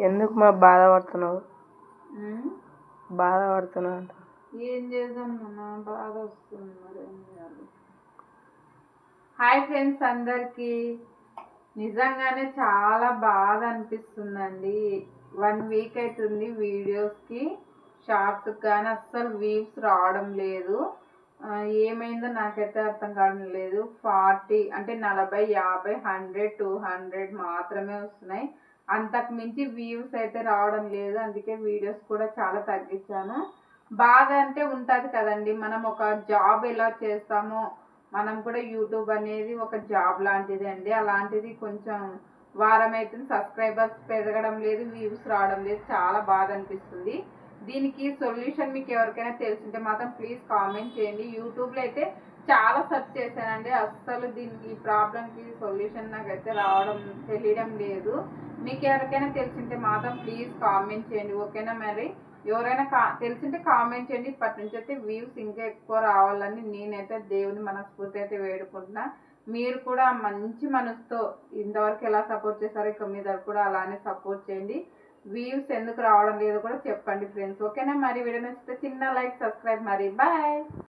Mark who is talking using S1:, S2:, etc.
S1: ఎందుకు మా బాధపడుతున్నావు? బాధపడుతున్నావు అంట.
S2: ఏం చేద్దాం బాధ వస్తుంది మరి ఏం చేయాలి. హాయ్ ఫ్రెండ్స్ అందరికీ. నిజంగానే చాలా బాధ అనిపిస్తుందండి. 1 వీక్ అవుతుంది వీడియోస్కి షార్ట్స్ కానీ అస్సలు వ్యూస్ రావడం లేదు. ఏమైందో నాకైతే అర్థం కావడం లేదు. 40 అంటే 40, 50, 100, 200 మాత్రమే వస్తున్నాయి. అంతకు మించి వ్యూస్ అయితే రావడం లేదు. అందుకే వీడియోస్ కూడా చాలా తగ్గించాను. బాధ అంటే ఉంటుంది కదండి. మనం ఒక జాబ్ ఎలా చేస్తామో మనం కూడా యూట్యూబ్ అనేది ఒక జాబ్ లాంటిది అండి. అలాంటిది కొంచెం వారం అయితే సబ్స్క్రైబర్స్ పెరగడం లేదు, వ్యూస్ రావడం లేదు. చాలా బాధ అనిపిస్తుంది. దీనికి సొల్యూషన్ మీకు ఎవరికైనా తెలిసింటే మాత్రం ప్లీజ్ కామెంట్ చేయండి. యూట్యూబ్లో అయితే చాలా సెర్చ్ చేశానండి. అస్సలు దీనికి ఈ ప్రాబ్లంకి సొల్యూషన్ నాకైతే తెలియడం లేదు. మీకు ఎవరికైనా తెలిసింటే మాత్రం ప్లీజ్ కామెంట్ చేయండి. ఓకేనా? మరి ఎవరైనా తెలిసింటే కామెంట్ చేయండి. ఇప్పటి నుంచి అయితే వ్యూస్ ఇంకా ఎక్కువ రావాలని నేనైతే దేవుని మనస్ఫూర్తి అయితే వేడుకుంటున్నా. మీరు కూడా మంచి మనసుతో ఇంతవరకు ఎలా సపోర్ట్ చేశారో ఇక మీద కూడా అలానే సపోర్ట్ చేయండి. వ్యూస్ ఎందుకు రావడం లేదో కూడా చెప్పండి ఫ్రెండ్స్. ఓకేనా? మరి వీడియో నచ్చితే చిన్న లైక్, సబ్స్క్రైబ్. మరి బాయ్.